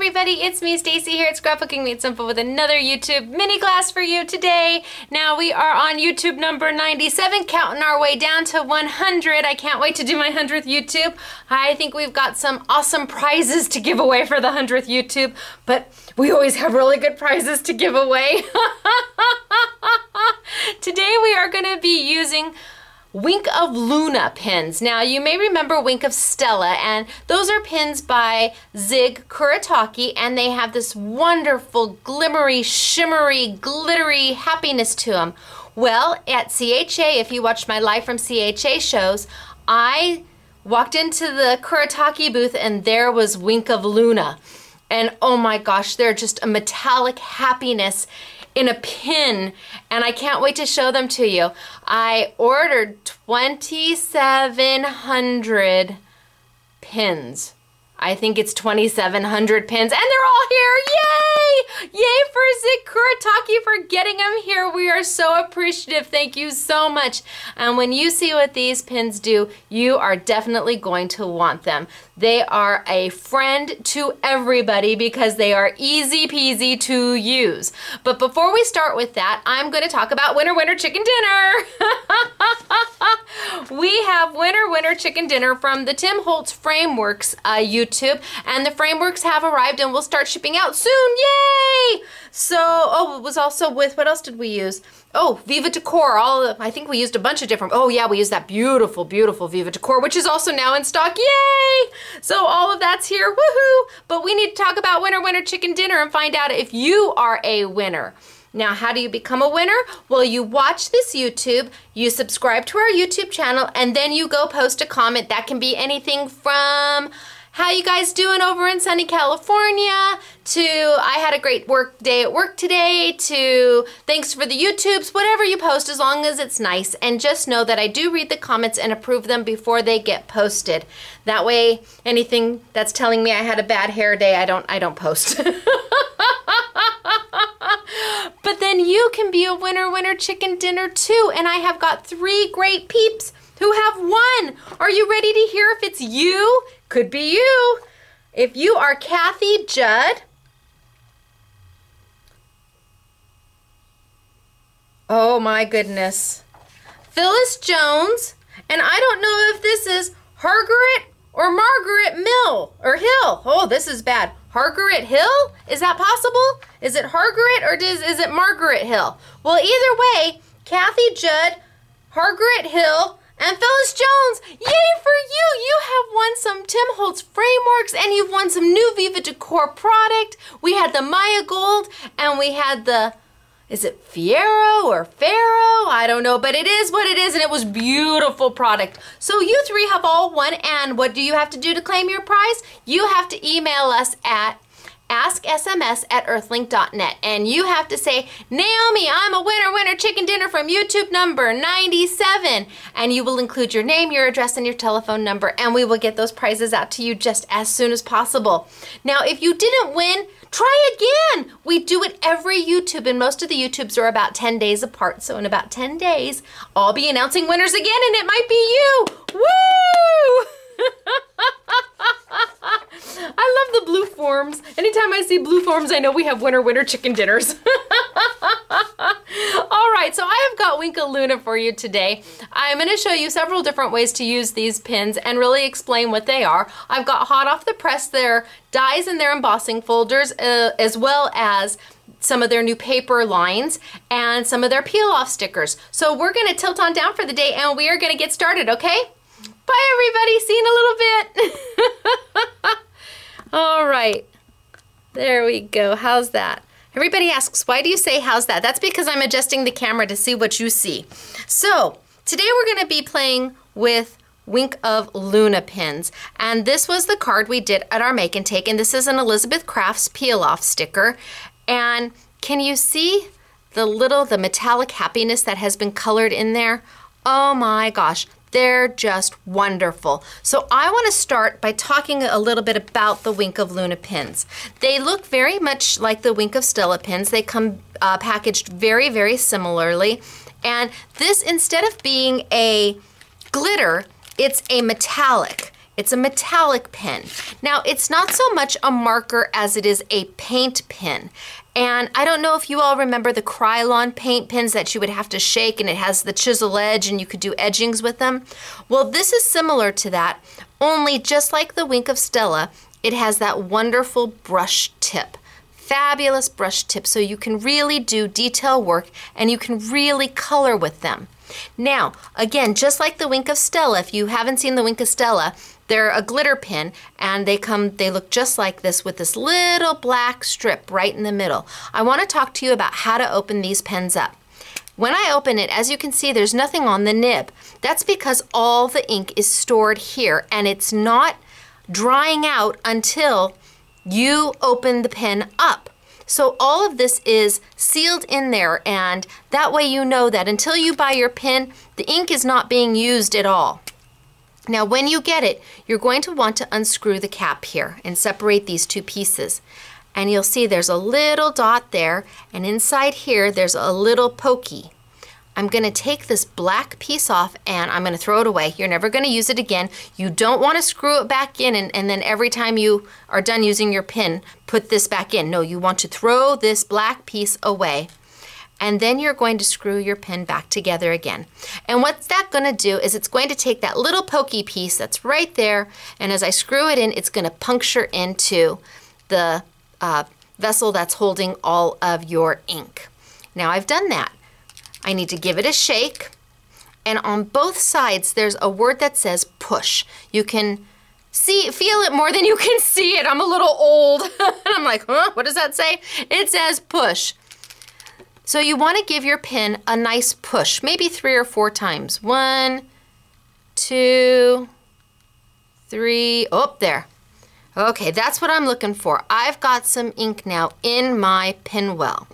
everybody, it's me Stacy here at Scrapbooking Made Simple with another YouTube mini class for you today. Now we are on YouTube number 97, counting our way down to 100. I can't wait to do my 100th YouTube. I think we've got some awesome prizes to give away for the 100th YouTube, but we always have really good prizes to give away. Today we are going to be using Wink of Luna pins. Now you may remember Wink of Stella, and those are pins by Zig Kuretake, and they have this wonderful glimmery, shimmery, glittery happiness to them. Well, at CHA, if you watched my live from CHA shows, I walked into the Kuretake booth and there was Wink of Luna. And oh my gosh, they're just a metallic happiness in a pin, and I can't wait to show them to you. I ordered 2,700 pins. I think it's 2,700 pins, and they're all here. Yay! Yay for Zig Kuretake for getting them here. We are so appreciative. Thank you so much. And when you see what these pins do, you are definitely going to want them. They are a friend to everybody because they are easy peasy to use. But before we start with that, I'm going to talk about Winner Winner Chicken Dinner. We have Winner Winner Chicken Dinner from the Tim Holtz Frameworks YouTube, and the frameworks have arrived and will start shipping out soon. Yay! So, oh, it was also with, what else did we use? Oh, Viva Decor. I think we used a bunch of different, oh yeah, we used that beautiful, beautiful Viva Decor, which is also now in stock. Yay! So all of that's here, woohoo! But we need to talk about Winner Winner Chicken Dinner and find out if you are a winner. Now, how do you become a winner? Well, you watch this YouTube, you subscribe to our YouTube channel, and then you go post a comment. That can be anything from how you guys doing over in sunny California, to I had a great work day at work today, to thanks for the YouTubes, whatever you post, as long as it's nice. And just know that I do read the comments and approve them before they get posted. That way, anything that's telling me I had a bad hair day, I don't post. But then you can be a Winner Winner Chicken Dinner too, and I have got 3 great peeps who have won. Are you ready to hear if it's you? Could be you. If you are Kathy Judd, oh my goodness, Phyllis Jones, and I don't know if this is Hargaret or Margaret Mill or Hill. Oh, this is bad. Hargaret Hill? Is that possible? Is it Hargaret or is it Margaret Hill? Well, either way, Kathy Judd, Hargaret Hill, and Phyllis Jones, yay for you! You have won some Tim Holtz Frameworks, and you've won some new Viva Decor product. We had the Maya Gold, and we had the, is it Fiero or Pharaoh? I don't know, but it is what it is, and it was beautiful product. So you 3 have all won, and what do you have to do to claim your prize? You have to email us at asksms@earthlink.net, and you have to say, Naomi, I'm a Winner Winner Chicken Dinner from YouTube number 97, and you will include your name, your address, and your telephone number, and we will get those prizes out to you just as soon as possible. Now, if you didn't win, try again. We do it every YouTube, and most of the YouTubes are about 10 days apart, so in about 10 days, I'll be announcing winners again, and it might be you. Woo! I love the blue forms. Anytime I see blue forms, I know we have Winner Winner Chicken Dinners. All right, so I have got Wink of Luna for you today. I'm going to show you several different ways to use these pins and really explain what they are. I've got hot off the press their dies and their embossing folders, as well as some of their new paper lines and some of their peel-off stickers. So we're going to tilt on down for the day, and we are going to get started, okay? Bye, everybody. See you in a little bit. All right. There we go. How's that? Everybody asks, why do you say how's that? That's because I'm adjusting the camera to see what you see. So today we're going to be playing with Wink of Luna pins. And this was the card we did at our make and take. And this is an Elizabeth Crafts peel-off sticker. And can you see the metallic happiness that has been colored in there? Oh my gosh. They're just wonderful. So I want to start by talking a little bit about the Wink of Luna pins. They look very much like the Wink of Stella pins. They come packaged very, very similarly. And this, instead of being a glitter, it's a metallic. It's a metallic pen. Now, it's not so much a marker as it is a paint pen. And I don't know if you all remember the Krylon paint pens that you would have to shake, and it has the chisel edge and you could do edgings with them. Well, this is similar to that, only just like the Wink of Stella, it has that wonderful brush tip. Fabulous brush tip, so you can really do detail work and you can really color with them. Now, again, just like the Wink of Stella, if you haven't seen the Wink of Stella, they're a glitter pen, and they look just like this with this little black strip right in the middle. I want to talk to you about how to open these pens up. When I open it, as you can see, there's nothing on the nib. That's because all the ink is stored here, and it's not drying out until you open the pen up. So all of this is sealed in there, and that way you know that until you buy your pen, the ink is not being used at all. Now, when you get it, you're going to want to unscrew the cap here and separate these two pieces. And you'll see there's a little dot there, and inside here there's a little pokey. I'm going to take this black piece off and I'm going to throw it away. You're never going to use it again. You don't want to screw it back in and then every time you are done using your pen, put this back in. No, you want to throw this black piece away. And then you're going to screw your pen back together again. And what's that going to do is it's going to take that little pokey piece that's right there, and as I screw it in, it's going to puncture into the vessel that's holding all of your ink. Now I've done that. I need to give it a shake, and on both sides there's a word that says push. You can feel it more than you can see it. I'm a little old and I'm like, huh, what does that say? It says push. So you want to give your pen a nice push, maybe 3 or 4 times. 1, 2, 3, oh, there. Okay, that's what I'm looking for. I've got some ink now in my pen well.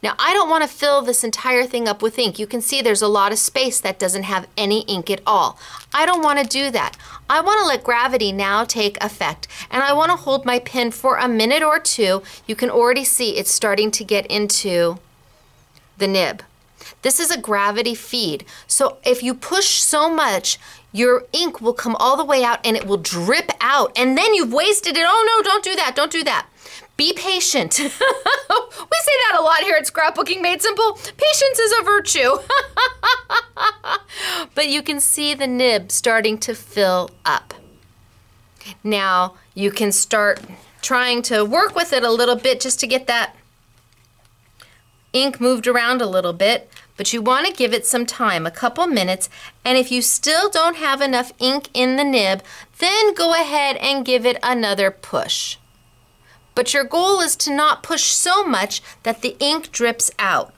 Now, I don't want to fill this entire thing up with ink. You can see there's a lot of space that doesn't have any ink at all. I don't want to do that. I want to let gravity now take effect, and I want to hold my pen for a minute or 2. You can already see it's starting to get into the nib. This is a gravity feed. So if you push so much, your ink will come all the way out and it will drip out, and then you've wasted it. Oh no, don't do that, don't do that. Be patient. We say that a lot here at Scrapbooking Made Simple. Patience is a virtue. But you can see the nib starting to fill up. Now you can start trying to work with it a little bit just to get that ink moved around a little bit, but you want to give it some time, a couple minutes, and if you still don't have enough ink in the nib, then go ahead and give it another push. But your goal is to not push so much that the ink drips out.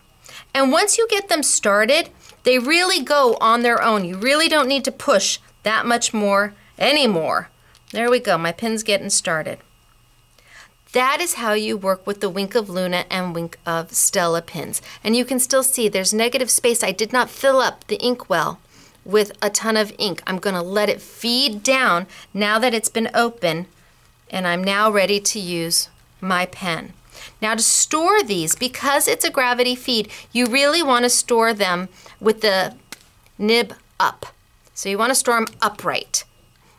And once you get them started, they really go on their own. You really don't need to push that much more anymore. There we go, my pen's getting started. That is how you work with the Wink of Luna and Wink of Stella pens. And you can still see there's negative space. I did not fill up the ink well with a ton of ink. I'm going to let it feed down now that it's been open, and I'm now ready to use my pen. Now to store these, because it's a gravity feed, you really want to store them with the nib up. So you want to store them upright.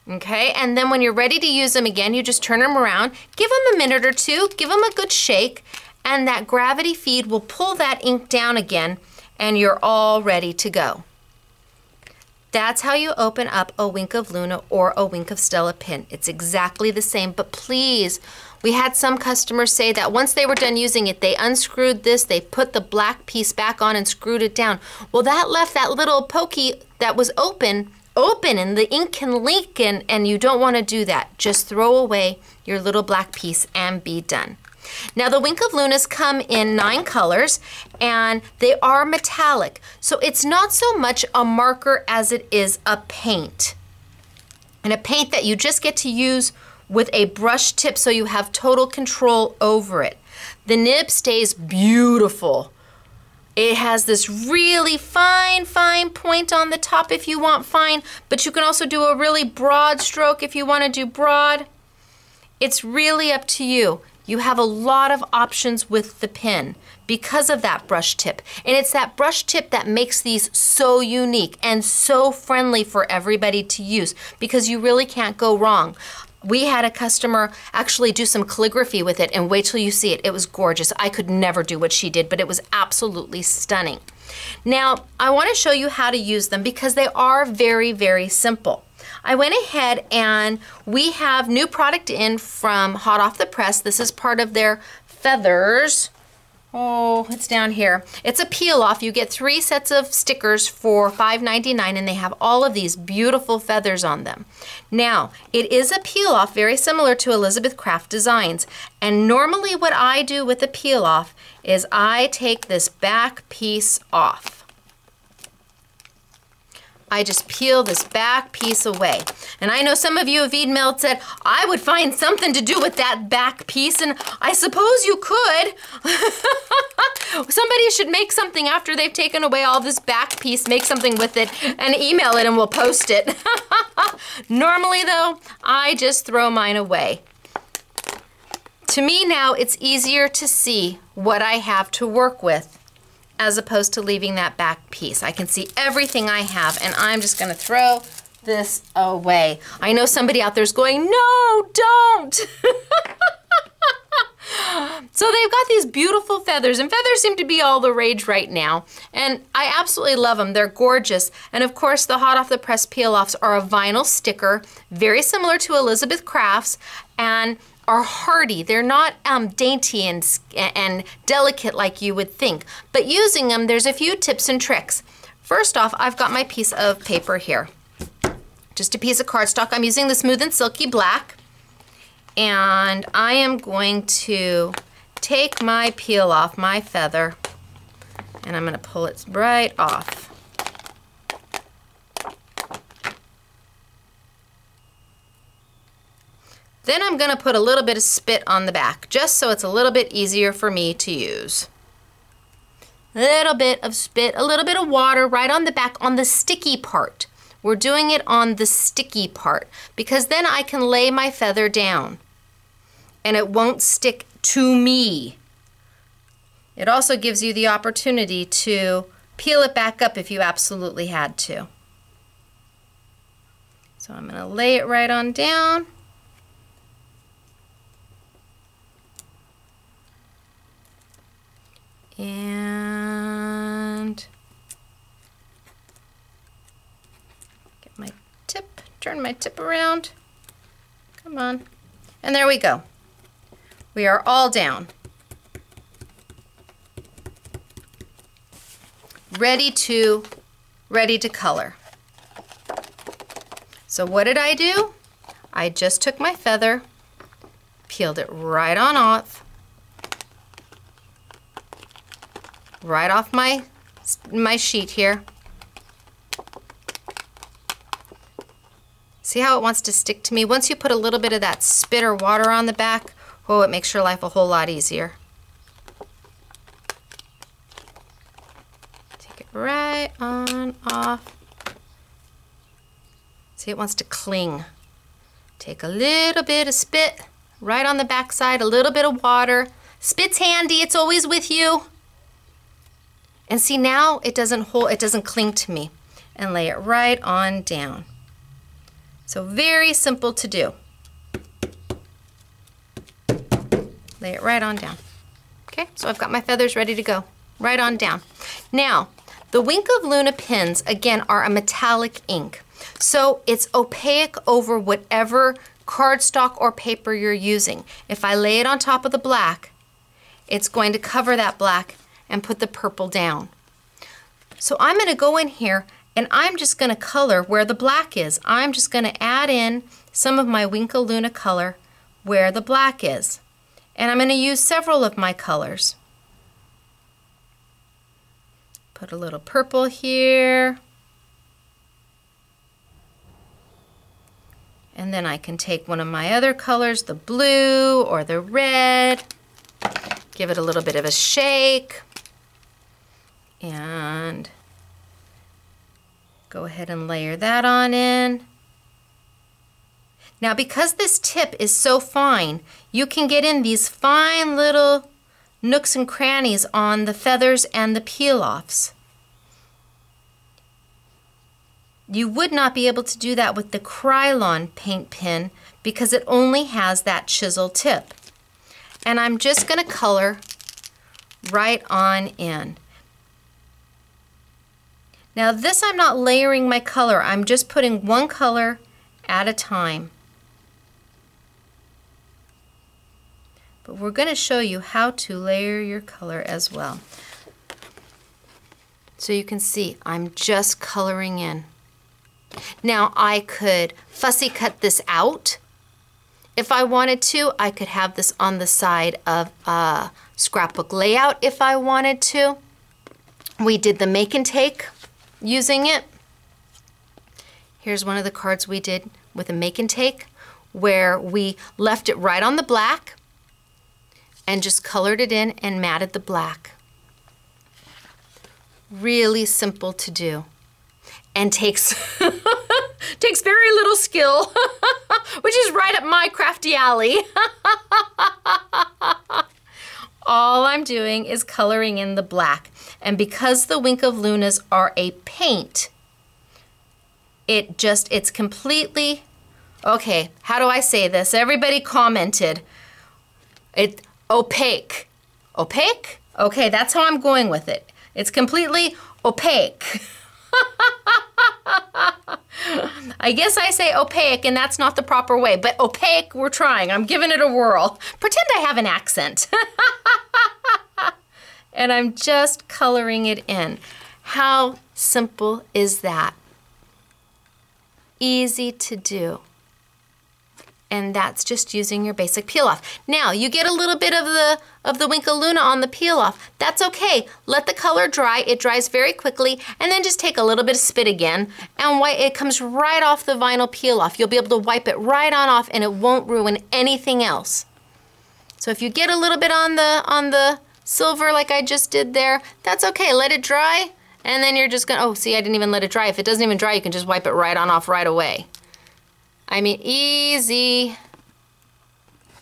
Okay, and then when you're ready to use them again, you just turn them around, give them a minute or 2, give them a good shake, and that gravity feed will pull that ink down again, and you're all ready to go. That's how you open up a Wink of Luna or a Wink of Stella pen. It's exactly the same, but please, we had some customers say that once they were done using it, they unscrewed this, they put the black piece back on and screwed it down. Well, that left that little pokey that was open and the ink can leak, and you don't want to do that. Just throw away your little black piece and be done. Now the Wink of Lunas come in 9 colors and they are metallic. So it's not so much a marker as it is a paint. And a paint that you just get to use with a brush tip so you have total control over it. The nib stays beautiful. It has this really fine point on the top if you want fine, but you can also do a really broad stroke if you want to do broad. It's really up to you. you have a lot of options with the pen because of that brush tip. And it's that brush tip that makes these so unique and so friendly for everybody to use, because you really can't go wrong. We had a customer actually do some calligraphy with it, and wait till you see it. It was gorgeous. I could never do what she did, but it was absolutely stunning. Now, I want to show you how to use them because they are very, very simple. I went ahead and we have new product in from Hot Off the Press. This is part of their feathers. Oh, it's down here. It's a peel off. You get 3 sets of stickers for $5.99, and they have all of these beautiful feathers on them. Now, it is a peel off very similar to Elizabeth Craft Designs. And normally what I do with a peel off is I take this back piece off. I just peel this back piece away. And I know some of you have emailed said, I would find something to do with that back piece, and I suppose you could. Somebody should make something after they've taken away all this back piece, make something with it, and email it, and we'll post it. Normally though, I just throw mine away. To me now, it's easier to see what I have to work with as opposed to leaving that back piece. I can see everything I have, and I'm just gonna throw this away. I know somebody out there's going, no, don't. So they've got these beautiful feathers, and feathers seem to be all the rage right now, and I absolutely love them. They're gorgeous. And of course, the Hot Off the Press peel-offs are a vinyl sticker, very similar to Elizabeth Crafts, and are hardy. They're not dainty and delicate like you would think. But using them, there's a few tips and tricks. First off, I've got my piece of paper here. Just a piece of cardstock. I'm using the Smooth and Silky Black. And I am going to take my peel off my feather, and I'm going to pull it right off. Then I'm going to put a little bit of spit on the back, just so it's a little bit easier for me to use. A little bit of spit, a little bit of water right on the back on the sticky part. We're doing it on the sticky part because then I can lay my feather down and it won't stick to me. It also gives you the opportunity to peel it back up if you absolutely had to. So I'm going to lay it right on down. And get my tip, turn my tip around. Come on. And there we go. We are all down. Ready to color. So what did I do? I just took my feather, peeled it right on off. Right off my sheet here. See how it wants to stick to me? Once you put a little bit of that spit or water on the back, oh, it makes your life a whole lot easier. Take it right on off. See, it wants to cling. Take a little bit of spit right on the back side, a little bit of water. Spit's handy, it's always with you. And see, now it doesn't cling to me. And lay it right on down. So very simple to do. Lay it right on down. Okay, so I've got my feathers ready to go. Right on down. Now, the Wink of Luna pens, again, are a metallic ink. So it's opaque over whatever cardstock or paper you're using. If I lay it on top of the black, it's going to cover that black and put the purple down. So I'm going to go in here and I'm just going to color where the black is. I'm just going to add in some of my Wink of Luna color where the black is. And I'm going to use several of my colors. Put a little purple here. And then I can take one of my other colors, the blue or the red, give it a little bit of a shake. And go ahead and layer that on in. Now because this tip is so fine, you can get in these fine little nooks and crannies on the feathers and the peel-offs. You would not be able to do that with the Krylon paint pen because it only has that chisel tip. And I'm just going to color right on in. Now this, I'm not layering my color, I'm just putting one color at a time. But we're going to show you how to layer your color as well. So you can see I'm just coloring in. Now I could fussy cut this out. If I wanted to, I could have this on the side of a scrapbook layout if I wanted to. We did the make and take using it. Here's one of the cards we did with a make and take where we left it right on the black and just colored it in and matted the black. Really simple to do and takes takes very little skill, which is right up my crafty alley. All I'm doing is coloring in the black. And because the Wink of Lunas are a paint, it's completely, okay, how do I say this? Everybody commented. Opaque. Opaque? Okay, that's how I'm going with it. It's completely opaque. I guess I say opaque and that's not the proper way, but opaque, we're trying. I'm giving it a whirl. Pretend I have an accent. And I'm just coloring it in. How simple is that? Easy to do. And that's just using your basic peel off. Now you get a little bit of the Wink of Luna on the peel off. That's okay. Let the color dry. It dries very quickly, and then just take a little bit of spit again, and it comes right off the vinyl peel off. You'll be able to wipe it right on off, and it won't ruin anything else. So if you get a little bit on the silver like I just did there, that's okay. Let it dry, and then you're just gonna, oh, see, I didn't even let it dry. If it doesn't even dry, you can just wipe it right on off right away. I mean, easy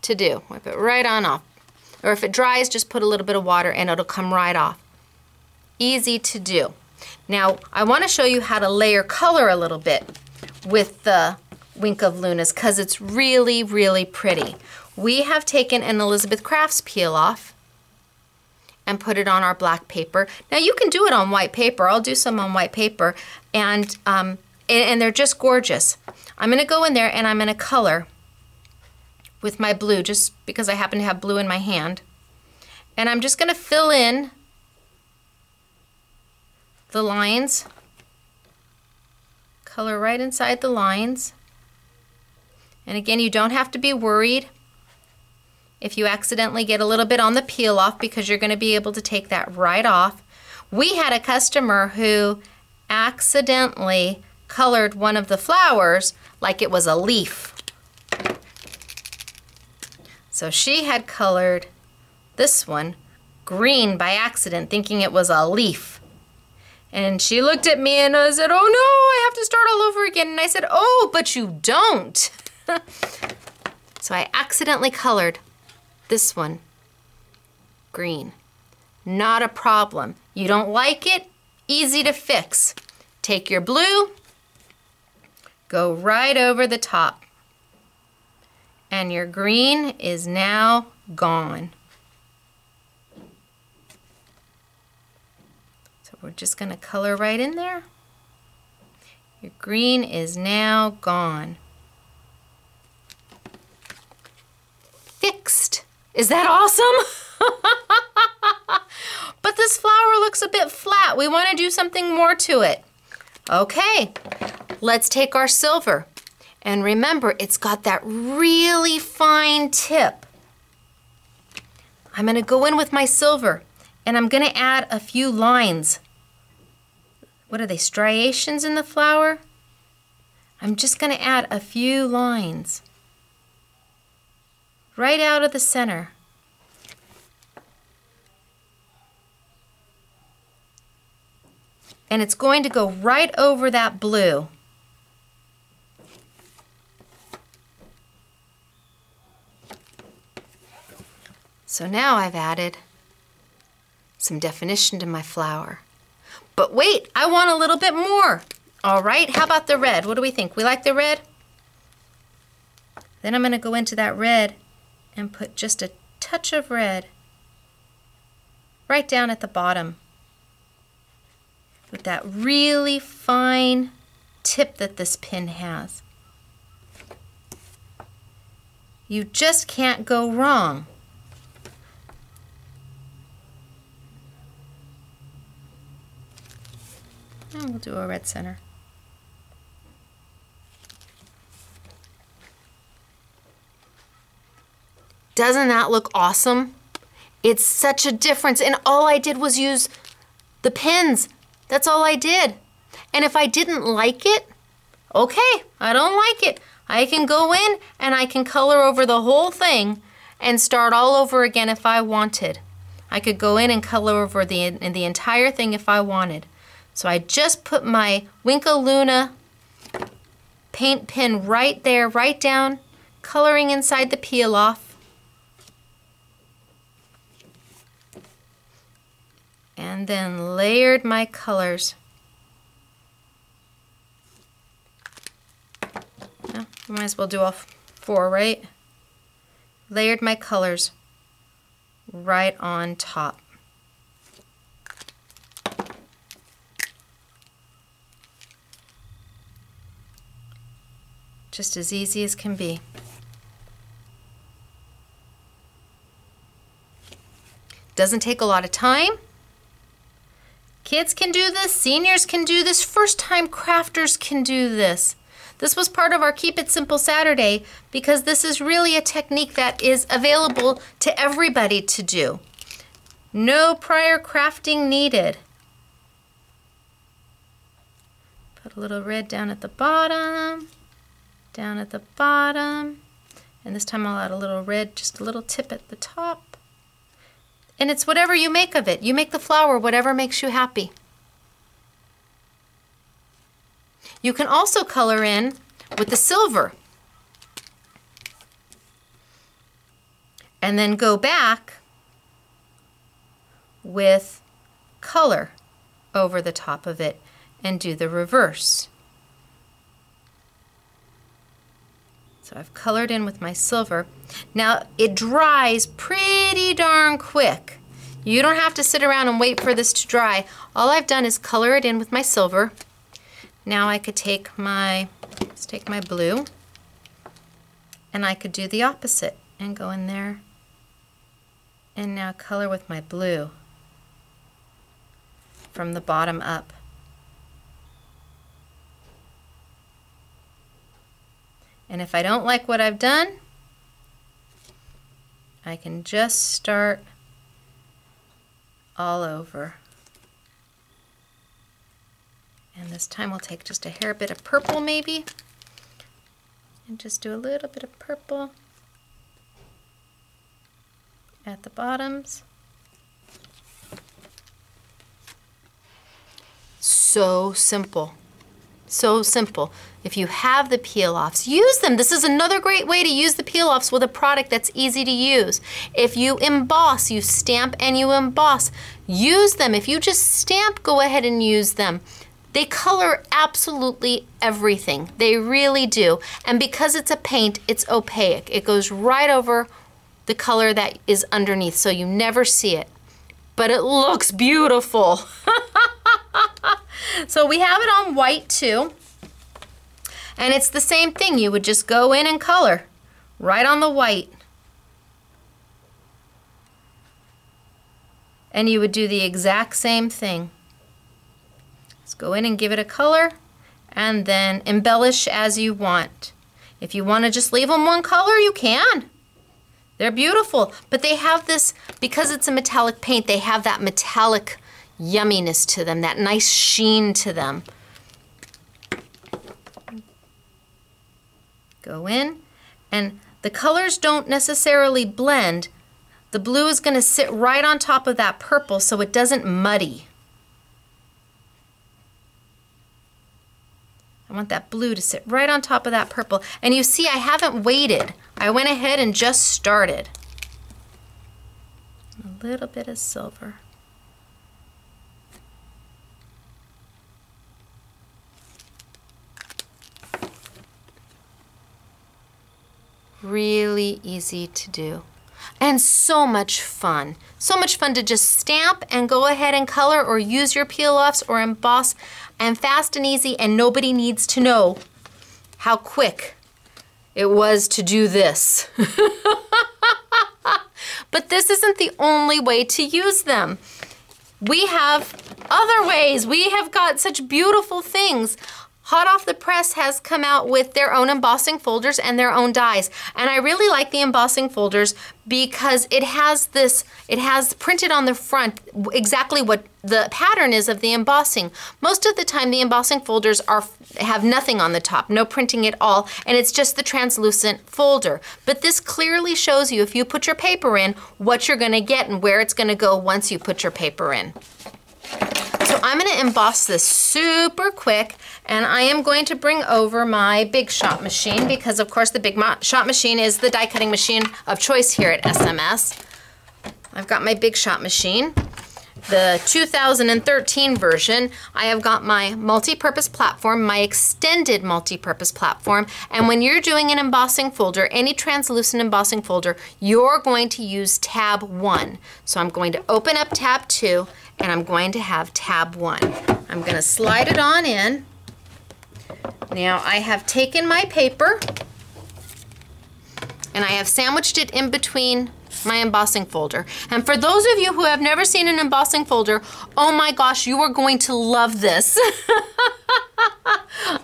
to do. Wipe it right on off. Or if it dries, just put a little bit of water and it'll come right off. Easy to do. Now, I want to show you how to layer color a little bit with the Wink of Lunas because it's really, really pretty. We have taken an Elizabeth Crafts peel off and put it on our black paper. Now, you can do it on white paper. I'll do some on white paper, and they're just gorgeous. I'm going to go in there and I'm going to color with my blue just because I happen to have blue in my hand. And I'm just going to fill in the lines, color right inside the lines. And again, you don't have to be worried if you accidentally get a little bit on the peel off because you're going to be able to take that right off. We had a customer who accidentally colored one of the flowers like it was a leaf. So she had colored this one green by accident, thinking it was a leaf. And she looked at me and I said, oh no, I have to start all over again. And I said, oh, but you don't. So I accidentally colored this one green. Not a problem. You don't like it? Easy to fix. Take your blue, go right over the top, and your green is now gone. So we're just going to color right in there. Your green is now gone. Fixed. Is that awesome? But this flower looks a bit flat. We want to do something more to it. Okay, let's take our silver. And remember, it's got that really fine tip. I'm going to go in with my silver and I'm going to add a few lines. What are they, striations in the flower? I'm just going to add a few lines right out of the center. And it's going to go right over that blue. So now I've added some definition to my flower. But wait, I want a little bit more. All right, how about the red? What do we think? We like the red? Then I'm going to go into that red and put just a touch of red right down at the bottom with that really fine tip that this pin has. You just can't go wrong. And we'll do a red center. Doesn't that look awesome? It's such a difference, and all I did was use the pins. That's all I did. And if I didn't like it, okay, I don't like it. I can go in and I can color over the whole thing and start all over again if I wanted. I could go in and color over the entire thing if I wanted. So I just put my Wink of Luna paint pen right there, right down, coloring inside the peel off. And then layered my colors. Well, we might as well do all 4, right? Layered my colors right on top. Just as easy as can be. Doesn't take a lot of time. Kids can do this, seniors can do this, first-time crafters can do this. This was part of our Keep It Simple Saturday because this is really a technique that is available to everybody to do. No prior crafting needed. Put a little red down at the bottom, and this time I'll add a little red, just a little tip at the top. And it's whatever you make of it. You make the flower whatever makes you happy. You can also color in with the silver. And then go back with color over the top of it and do the reverse. So I've colored in with my silver. Now it dries pretty darn quick. You don't have to sit around and wait for this to dry. All I've done is color it in with my silver. Now I could take let's take my blue, and I could do the opposite and go in there and now color with my blue from the bottom up. And if I don't like what I've done, I can just start all over. And this time we'll take just a hair bit of purple maybe, and just do a little bit of purple at the bottoms. So simple. So simple. If you have the peel-offs, use them. This is another great way to use the peel-offs with a product that's easy to use. If you emboss, you stamp and you emboss, use them. If you just stamp, go ahead and use them. They color absolutely everything. They really do. And because it's a paint, it's opaque. It goes right over the color that is underneath, so you never see it. But it looks beautiful. So we have it on white too. And it's the same thing. You would just go in and color right on the white. And you would do the exact same thing. Just go in and give it a color and then embellish as you want. If you want to just leave them one color, you can. They're beautiful, but they have this, because it's a metallic paint, they have that metallic yumminess to them, that nice sheen to them. Go in, and the colors don't necessarily blend. The blue is going to sit right on top of that purple so it doesn't muddy. I want that blue to sit right on top of that purple. And you see I haven't waited. I went ahead and just started. A little bit of silver. Really easy to do. And so much fun. So much fun to just stamp and go ahead and color or use your peel-offs or emboss, and fast and easy, and nobody needs to know how quick it was to do this. But this isn't the only way to use them. We have other ways. We have got such beautiful things. Hot Off the Press has come out with their own embossing folders and their own dies. And I really like the embossing folders because it has printed on the front exactly what the pattern is of the embossing. Most of the time the embossing folders have nothing on the top, no printing at all, and it's just the translucent folder. But this clearly shows you, if you put your paper in, what you're gonna get and where it's gonna go once you put your paper in. So I'm gonna emboss this super quick, and I am going to bring over my Big Shot machine because of course the Big Shot machine is the die cutting machine of choice here at SMS. I've got my Big Shot machine. The 2013 version, I have got my multi-purpose platform, my extended multi-purpose platform, and when you're doing an embossing folder, any translucent embossing folder, you're going to use tab 1. So I'm going to open up tab 2, and I'm going to have tab 1. I'm going to slide it on in. Now I have taken my paper, and I have sandwiched it in between my embossing folder. And for those of you who have never seen an embossing folder, oh my gosh, you are going to love this.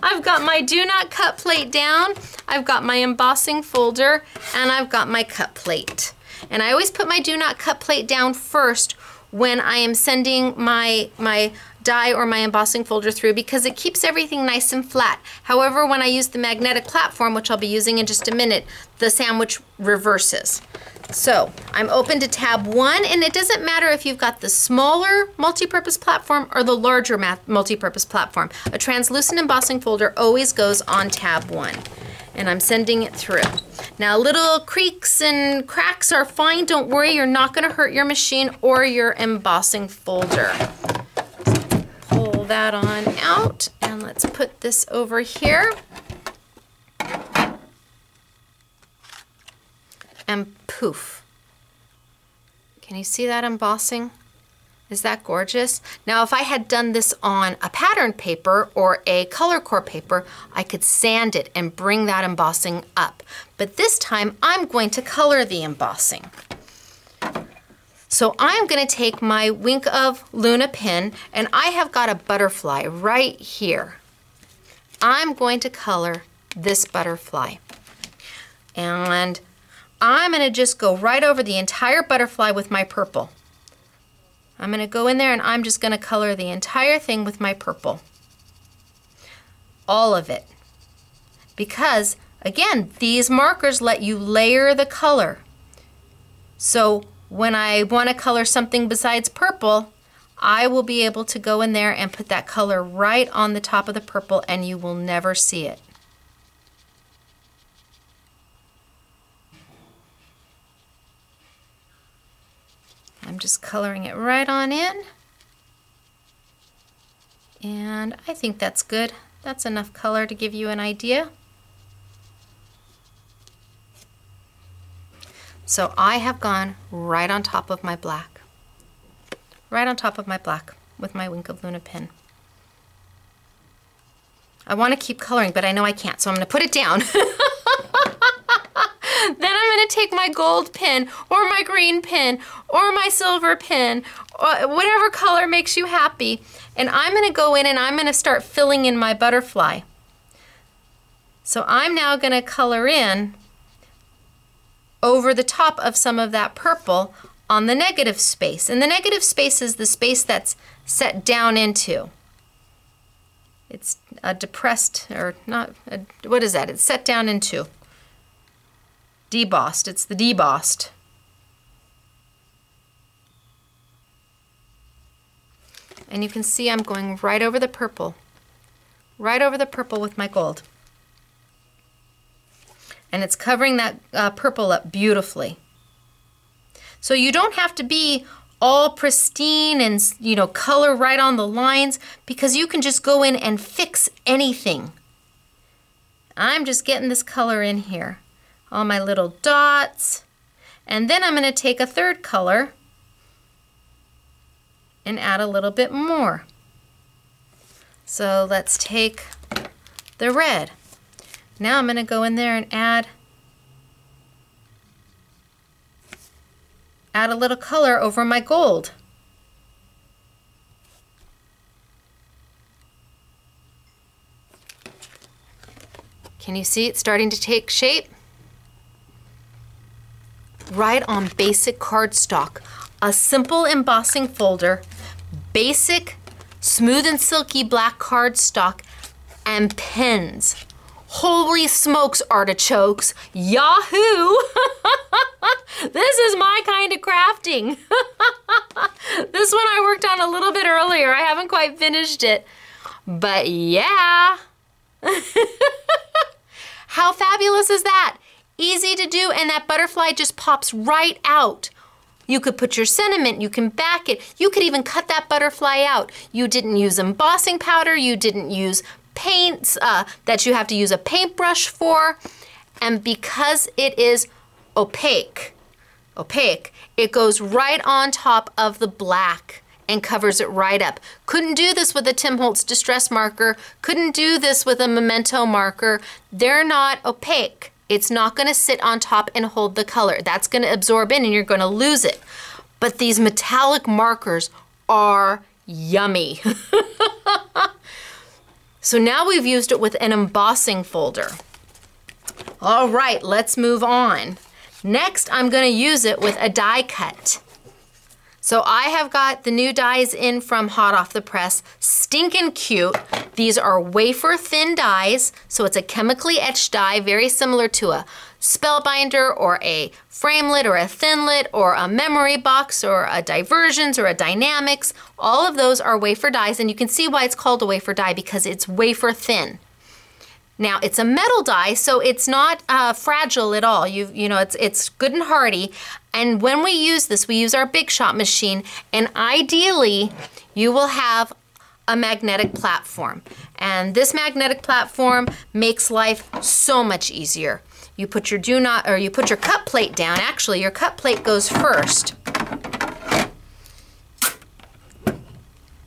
I've got my do not cut plate down, I've got my embossing folder, and I've got my cut plate. And I always put my do not cut plate down first when I am sending my die or my embossing folder through, because it keeps everything nice and flat. However, when I use the magnetic platform, which I'll be using in just a minute, the sandwich reverses. So I'm open to tab 1, and it doesn't matter if you've got the smaller multi-purpose platform or the larger multi-purpose platform. A translucent embossing folder always goes on tab 1. And I'm sending it through. Now little creaks and cracks are fine. Don't worry, you're not gonna hurt your machine or your embossing folder. Pull that on out, and let's put this over here. And poof. Can you see that embossing? Is that gorgeous? Now if I had done this on a pattern paper or a color core paper, I could sand it and bring that embossing up. But this time I'm going to color the embossing. So I'm going to take my Wink of Luna pin, and I have got a butterfly right here. I'm going to color this butterfly. And I'm going to just go right over the entire butterfly with my purple. I'm going to go in there and I'm just going to color the entire thing with my purple. All of it. Because, again, these markers let you layer the color. So when I want to color something besides purple, I will be able to go in there and put that color right on the top of the purple, and you will never see it. I'm just coloring it right on in, and I think that's good. That's enough color to give you an idea. So I have gone right on top of my black. Right on top of my black with my Wink of Luna pin. I want to keep coloring, but I know I can't, so I'm going to put it down. Then I'm going to take my gold pin or my green pin or my silver pin, or whatever color makes you happy, and I'm going to go in and I'm going to start filling in my butterfly. So I'm now going to color in over the top of some of that purple on the negative space. And the negative space is the space that's set down into. It's a depressed, or not, what is that? It's set down into. Debossed, it's the debossed. And you can see I'm going right over the purple with my gold. And it's covering that purple up beautifully. So you don't have to be all pristine and, you know, color right on the lines, because you can just go in and fix anything. I'm just getting this color in here, all my little dots. And then I'm going to take a third color and add a little bit more. So let's take the red. Now I'm going to go in there and add a little color over my gold. Can you see it starting to take shape? Right on basic cardstock. A simple embossing folder, basic, smooth and silky black cardstock, and pens. Holy smokes, artichokes. Yahoo! This is my kind of crafting. This one I worked on a little bit earlier. I haven't quite finished it. But yeah. How fabulous is that? Easy to do, and that butterfly just pops right out. You could put your sentiment, you can back it. You could even cut that butterfly out. You didn't use embossing powder, you didn't use paints that you have to use a paintbrush for. And because it is opaque, it goes right on top of the black and covers it right up. Couldn't do this with a Tim Holtz distress marker, couldn't do this with a Memento marker. They're not opaque. It's not gonna sit on top and hold the color. That's gonna absorb in and you're gonna lose it. But these metallic markers are yummy. So now we've used it with an embossing folder. All right, let's move on. Next, I'm gonna use it with a die cut. So I have got the new dies in from Hot Off the Press, stinking cute. These are wafer thin dies, so it's a chemically etched die, very similar to a Spellbinder or a Framelit or a Thinlit or a Memory Box or a Diversions or a Dynamics. All of those are wafer dies, and you can see why it's called a wafer die, because it's wafer thin. Now it's a metal die, so it's not fragile at all. You know, it's good and hardy. And when we use this, we use our Big Shot machine, and ideally you will have a magnetic platform. And this magnetic platform makes life so much easier. You put your you put your cut plate down. Actually, your cut plate goes first.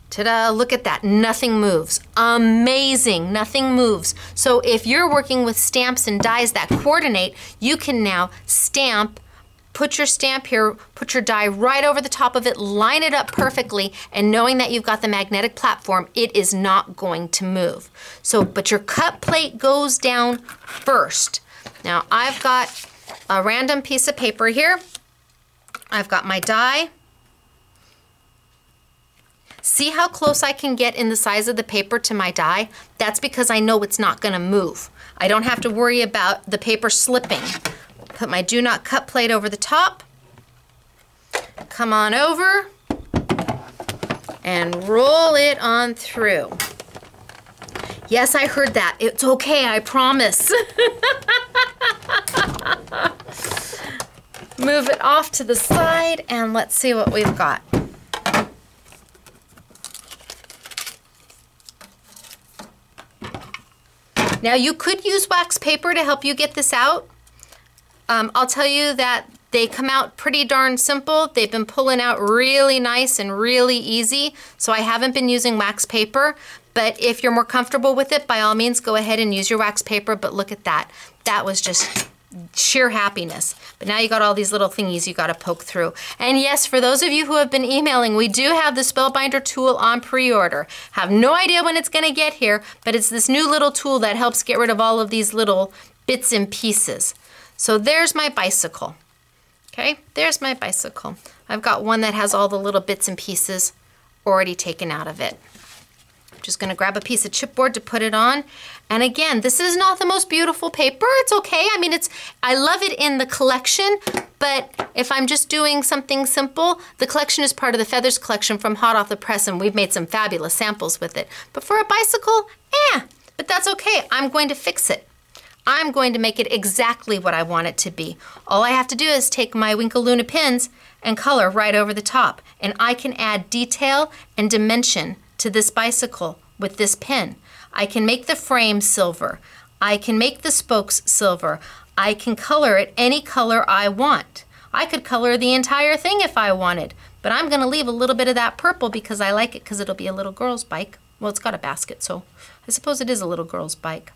Ta-da, look at that, nothing moves. Amazing, nothing moves. So if you're working with stamps and dies that coordinate, you can now stamp, put your stamp here, put your die right over the top of it, line it up perfectly, and knowing that you've got the magnetic platform, it is not going to move. So, but your cut plate goes down first. Now I've got a random piece of paper here. I've got my die. See how close I can get in the size of the paper to my die? That's because I know it's not gonna move. I don't have to worry about the paper slipping. Put my do not cut plate over the top. Come on over and roll it on through. Yes, I heard that. It's okay, I promise. Move it off to the side and let's see what we've got. Now you could use wax paper to help you get this out. I'll tell you that they come out pretty darn simple. They've been pulling out really nice and really easy, so I haven't been using wax paper. But if you're more comfortable with it, by all means, go ahead and use your wax paper. But look at that. That was just sheer happiness. But now you got all these little thingies you got to poke through. And yes, for those of you who have been emailing, we do have the Spellbinder tool on pre-order. Have no idea when it's going to get here, but it's this new little tool that helps get rid of all of these little bits and pieces. So there's my bicycle. Okay, there's my bicycle. I've got one that has all the little bits and pieces already taken out of it. Just gonna grab a piece of chipboard to put it on. And again, this is not the most beautiful paper. It's okay. I mean, I love it in the collection, but if I'm just doing something simple, the collection is part of the Feathers collection from Hot Off the Press, and we've made some fabulous samples with it. But for a bicycle, but that's okay. I'm going to fix it. I'm going to make it exactly what I want it to be. All I have to do is take my Wink of Luna pins and color right over the top. And I can add detail and dimension to this bicycle with this pin. I can make the frame silver. I can make the spokes silver. I can color it any color I want. I could color the entire thing if I wanted, but I'm gonna leave a little bit of that purple because I like it because it'll be a little girl's bike. Well, it's got a basket, so I suppose it is a little girl's bike.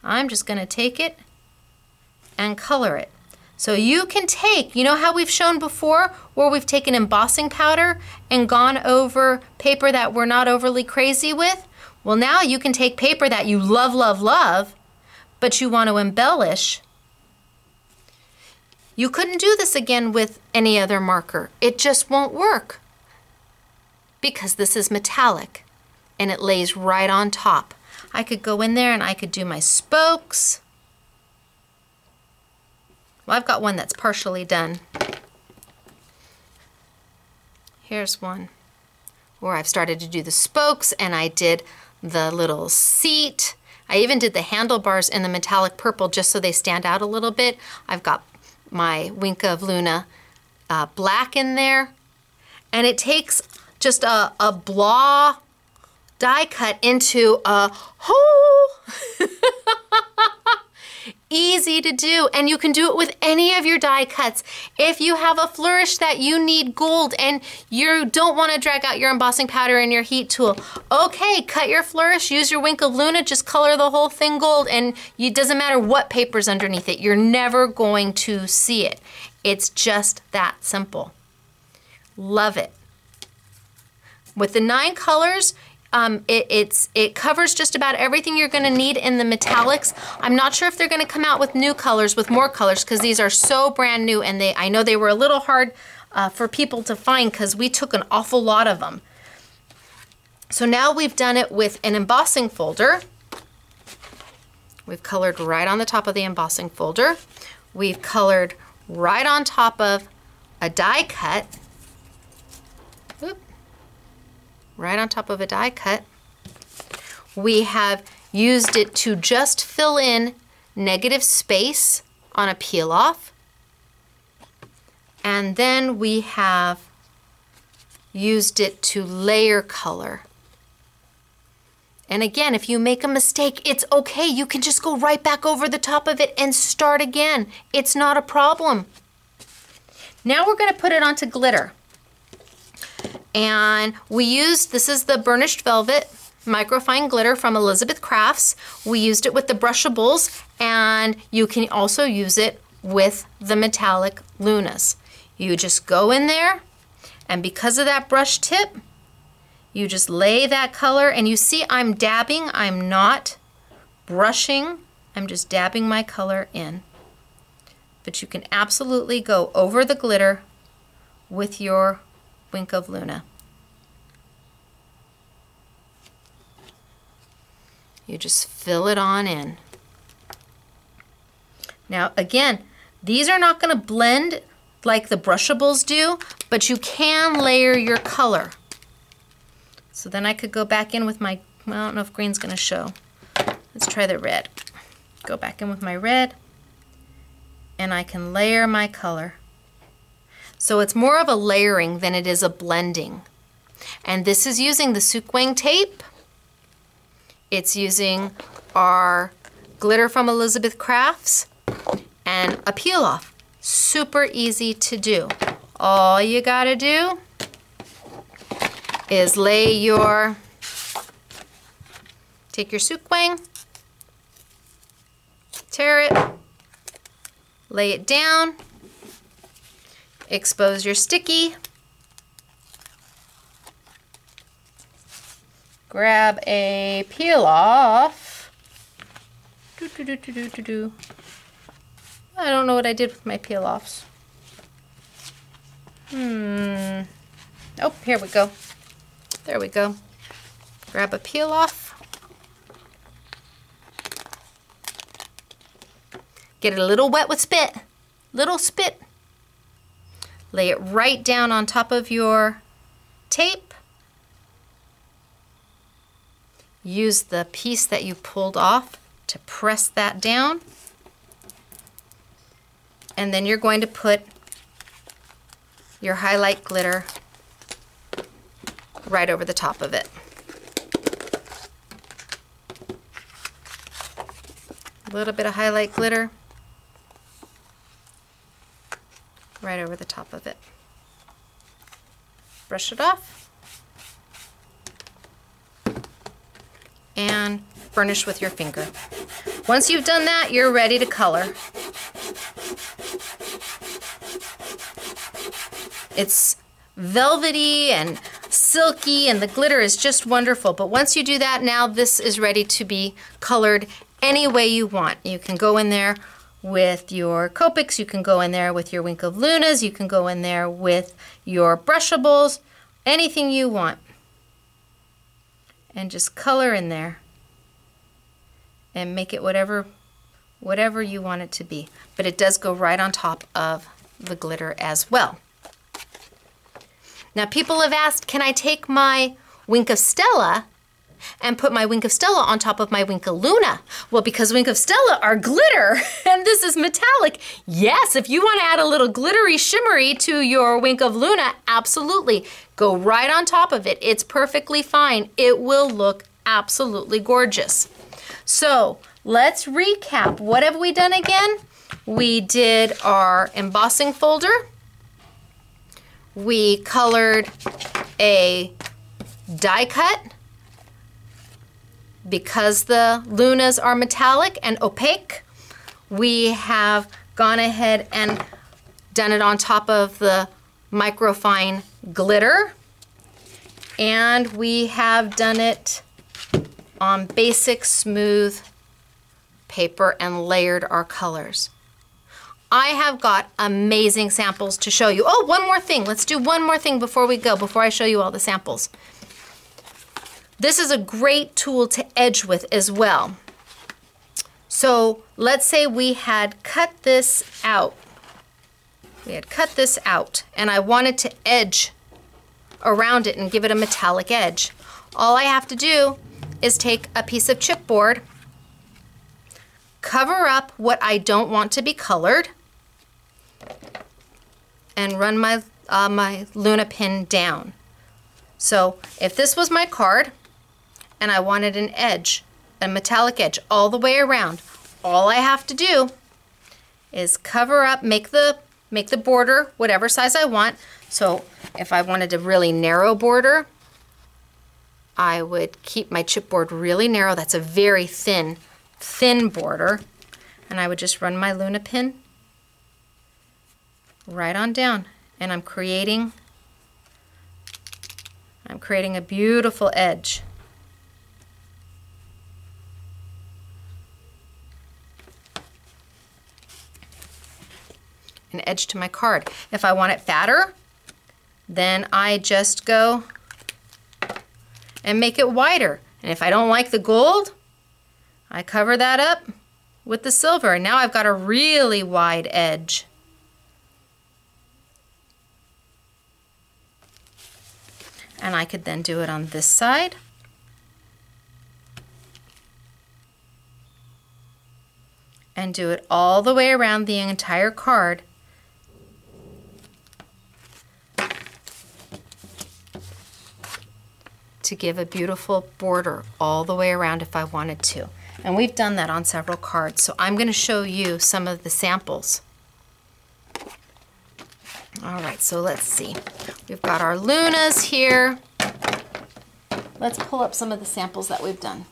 I'm just gonna take it and color it. So you can take, you know how we've shown before where we've taken embossing powder and gone over paper that we're not overly crazy with? Well, now you can take paper that you love, love, love, but you want to embellish. You couldn't do this again with any other marker. It just won't work because this is metallic and it lays right on top. I could go in there and I could do my spokes. Well, I've got one that's partially done. Here's one where I've started to do the spokes and I did the little seat. I even did the handlebars in the metallic purple just so they stand out a little bit. I've got my Wink of Luna black in there. And it takes just a blah die cut into a hole. Easy to do, and you can do it with any of your die cuts. If you have a flourish that you need gold and you don't want to drag out your embossing powder and your heat tool, okay, cut your flourish, use your Wink of Luna, just color the whole thing gold, and it doesn't matter what paper's underneath it. You're never going to see it. It's just that simple. Love it. With the 9 colors, it covers just about everything you're going to need in the metallics. I'm not sure if they're going to come out with new colors, with more colors, because these are so brand new, and I know they were a little hard for people to find because we took an awful lot of them. So now we've done it with an embossing folder. We've colored right on the top of the embossing folder. We've colored right on top of a die cut. Oop. Right on top of a die cut. We have used it to just fill in negative space on a peel off. And then we have used it to layer color. And again, if you make a mistake, it's okay. You can just go right back over the top of it and start again. It's not a problem. Now we're going to put it onto glitter. And we used, this is the burnished velvet microfine glitter from Elizabeth Crafts. We used it with the brushables, and you can also use it with the metallic lunas. You just go in there, and because of that brush tip, you just lay that color, and you see I'm dabbing, I'm not brushing, I'm just dabbing my color in. But you can absolutely go over the glitter with your Wink of Luna. You just fill it on in. Now again, these are not going to blend like the brushables do, but you can layer your color. So then I could go back in with my, well, I don't know if green's going to show. Let's try the red. Go back in with my red, and I can layer my color. So it's more of a layering than it is a blending. And this is using the Sukwang tape. It's using our glitter from Elizabeth Crafts and a peel off. Super easy to do. All you gotta do is take your Sukwang, tear it, lay it down, expose your sticky, grab a peel off. I don't know what I did with my peel offs. Oh, here we go. There we go. Grab a peel off. Get it a little wet with spit. Little spit. Lay it right down on top of your tape. Use the piece that you pulled off to press that down. And then you're going to put your highlight glitter right over the top of it. A little bit of highlight glitter right over the top of it. Brush it off and burnish with your finger. Once you've done that, you're ready to color. It's velvety and silky and the glitter is just wonderful, but once you do that, now this is ready to be colored any way you want. You can go in there with your Copics, you can go in there with your Wink of Lunas, you can go in there with your brushables, anything you want. And just color in there and make it whatever you want it to be. But it does go right on top of the glitter as well. Now people have asked, can I take my Wink of Stella and put my Wink of Stella on top of my Wink of Luna? Well, because Wink of Stella are glitter and this is metallic, yes, if you want to add a little glittery shimmery to your Wink of Luna, absolutely. Go right on top of it. It's perfectly fine. It will look absolutely gorgeous. So let's recap. What have we done again? We did our embossing folder. We colored a die cut because the Lunas are metallic and opaque. We have gone ahead and done it on top of the microfine glitter, and we have done it on basic smooth paper and layered our colors. I have got amazing samples to show you. Oh, one more thing. Let's do one more thing before we go, before I show you all the samples. This is a great tool to edge with as well. So let's say we had cut this out. We had cut this out and I wanted to edge around it and give it a metallic edge. All I have to do is take a piece of chipboard, cover up what I don't want to be colored, and run my my Luna pin down. So if this was my card and I wanted an edge, a metallic edge all the way around, all I have to do is cover up, make the border whatever size I want. So if I wanted a really narrow border, I would keep my chipboard really narrow. That's a very thin border. And I would just run my Luna pin right on down. And I'm creating a beautiful edge. An edge to my card. If I want it fatter, then I just go and make it wider. And if I don't like the gold, I cover that up with the silver. And now I've got a really wide edge. And I could then do it on this side. And do it all the way around the entire card. To give a beautiful border all the way around if I wanted to. And we've done that on several cards. So I'm going to show you some of the samples. All right, so let's see. We've got our Lunas here. Let's pull up some of the samples that we've done.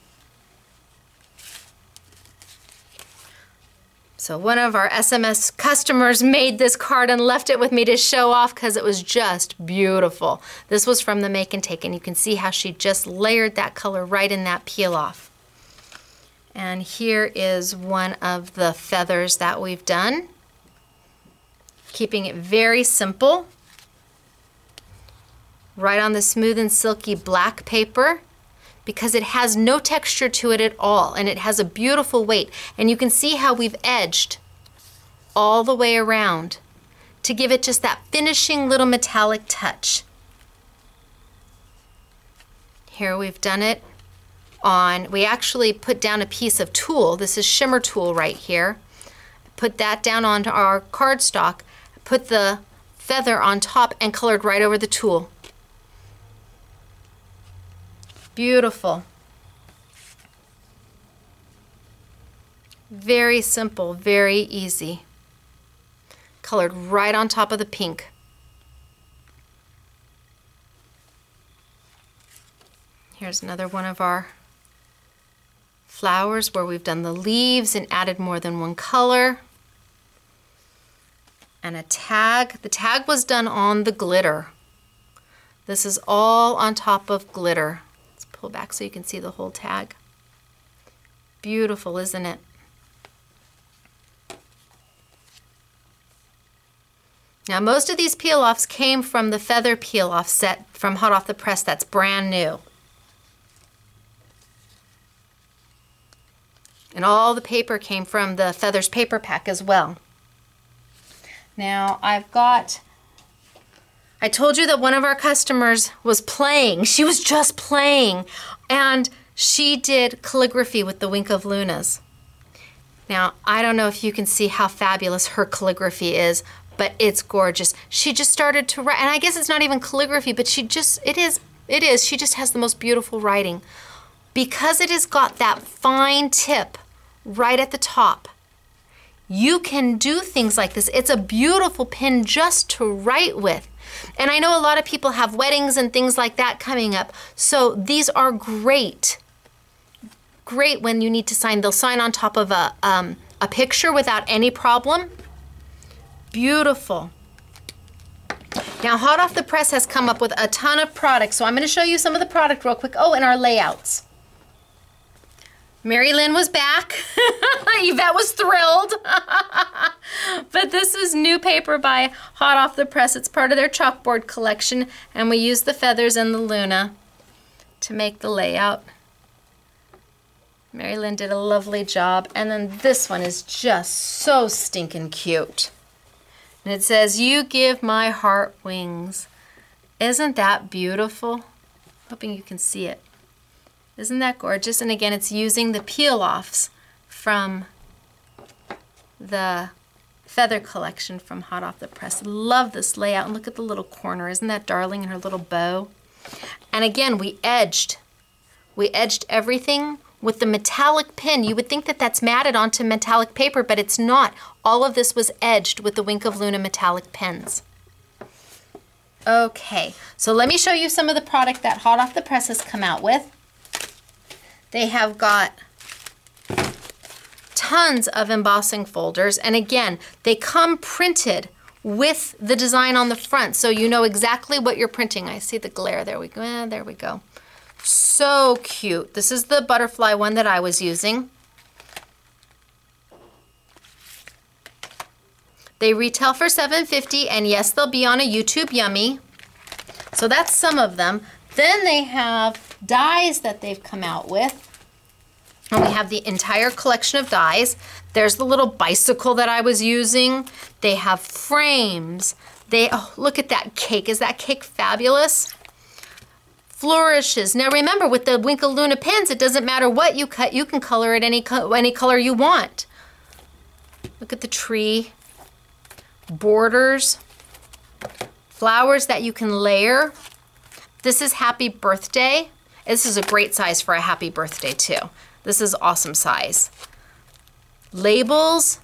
So one of our SMS customers made this card and left it with me to show off because it was just beautiful. This was from the Make and Take, and you can see how she just layered that color right in that peel off. And here is one of the feathers that we've done. Keeping it very simple. Right on the smooth and silky black paper, because it has no texture to it at all, and it has a beautiful weight. And you can see how we've edged all the way around to give it just that finishing little metallic touch. Here we've done it on, we actually put down a piece of tulle. This is shimmer tulle right here. Put that down onto our cardstock, put the feather on top and colored right over the tulle. Beautiful. Very simple, very easy. Colored right on top of the pink. Here's another one of our flowers where we've done the leaves and added more than one color. And a tag. The tag was done on the glitter. This is all on top of glitter. Let's pull back so you can see the whole tag. Beautiful, isn't it? Now most of these peel-offs came from the feather peel-off set from Hot Off the Press that's brand new. And all the paper came from the Feathers paper pack as well. Now I told you that one of our customers was playing. She was just playing. And she did calligraphy with the Wink of Lunas. Now, I don't know if you can see how fabulous her calligraphy is, but it's gorgeous. She just started to write, and I guess it's not even calligraphy, but it is. She just has the most beautiful writing. Because it has got that fine tip right at the top, you can do things like this. It's a beautiful pen just to write with. And I know a lot of people have weddings and things like that coming up, so these are great. Great when you need to sign. They'll sign on top of a picture without any problem. Beautiful. Now, Hot Off the Press has come up with a ton of products, so I'm going to show you some of the product real quick. Oh, and our layouts. Mary Lynn was back. Yvette was thrilled. But this is new paper by Hot Off the Press. It's part of their chalkboard collection, and we use the feathers and the Luna to make the layout. Mary Lynn did a lovely job. And then this one is just so stinking cute. And it says, "You give my heart wings." Isn't that beautiful? Hoping you can see it. Isn't that gorgeous? And again, it's using the peel-offs from the feather collection from Hot Off the Press. Love this layout. And look at the little corner. Isn't that darling? And her little bow. And again, we edged everything with the metallic pen. You would think that that's matted onto metallic paper, but it's not. All of this was edged with the Wink of Luna metallic pens. Okay, so let me show you some of the product that Hot Off the Press has come out with. They have got tons of embossing folders, and again, they come printed with the design on the front, so you know exactly what you're printing. I see the glare. There we go. There we go. So cute. This is the butterfly one that I was using. They retail for $7.50, and yes, they'll be on a YouTube Yummy. So that's some of them. Then they have dies that they've come out with. And we have the entire collection of dies. There's the little bicycle that I was using. They have frames. Oh, look at that cake. Is that cake fabulous? Flourishes. Now remember, with the Wink of Luna pens, it doesn't matter what you cut. You can color it any color you want. Look at the tree. Borders. Flowers that you can layer. This is Happy Birthday. This is a great size for a happy birthday too. This is awesome size. Labels,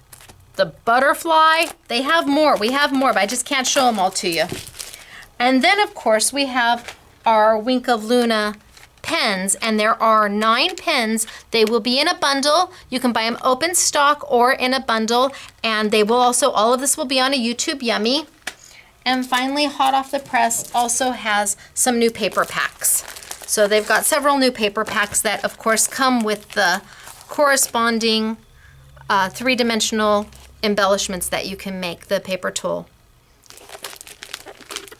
the butterfly. They have more. We have more, but I just can't show them all to you. And then of course we have our Wink of Luna pens, and there are 9 pens. They will be in a bundle. You can buy them open stock or in a bundle, and they will also, all of this will be on a YouTube Yummy. And finally, Hot Off the Press also has some new paper packs. So they've got several new paper packs that of course come with the corresponding 3-dimensional embellishments that you can make, the paper tool.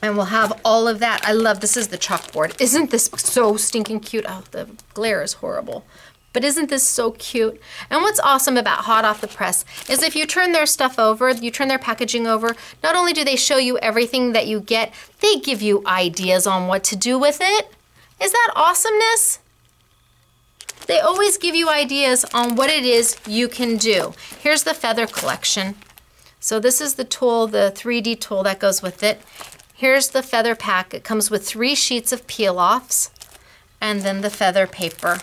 And we'll have all of that. I love, this is the chalkboard. Isn't this so stinking cute? Oh, the glare is horrible. But isn't this so cute? And what's awesome about Hot Off the Press is if you turn their stuff over, you turn their packaging over, not only do they show you everything that you get, they give you ideas on what to do with it. Is that awesomeness? they always give you ideas on what it is you can do. Here's the feather collection. So this is the tool, the 3D tool that goes with it. Here's the feather pack. It comes with 3 sheets of peel-offs and then the feather paper.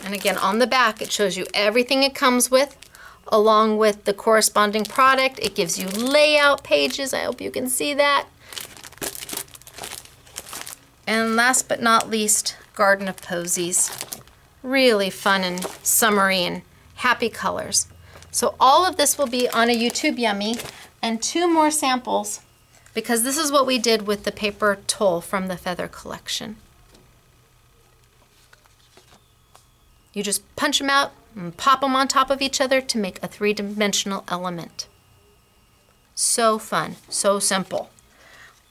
And again, on the back, it shows you everything it comes with, along with the corresponding product. It gives you layout pages. I hope you can see that. And last but not least, Garden of Posies. Really fun and summery and happy colors. So all of this will be on a YouTube Yummy, and 2 more samples, because this is what we did with the paper tulle from the feather collection. You just punch them out and pop them on top of each other to make a 3-dimensional element. So fun, so simple.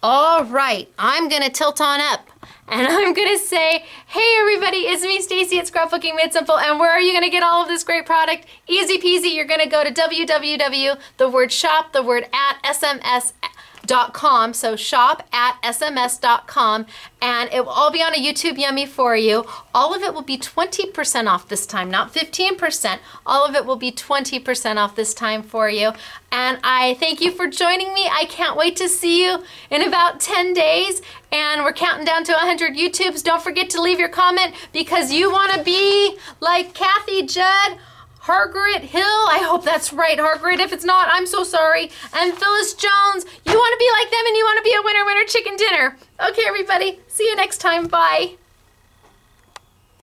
All right, I'm gonna tilt on up and I'm gonna say, hey everybody, it's me Stacy at Scrapbooking Made Simple, and where are you gonna get all of this great product? Easy peasy, you're gonna go to www.shop@sms.com, so shop@sms.com, and it will all be on a YouTube Yummy for you. All of it will be 20% off this time, not 15%. All of it will be 20% off this time for you. And I thank you for joining me. I can't wait to see you in about 10 days. And we're counting down to 100 YouTubes. Don't forget to leave your comment, because you want to be like Kathy Judd, Hargret Hill, I hope that's right, Hargret. If it's not, I'm so sorry. And Phyllis Jones, you want to be like them and you want to be a winner chicken dinner. Okay, everybody, see you next time. Bye.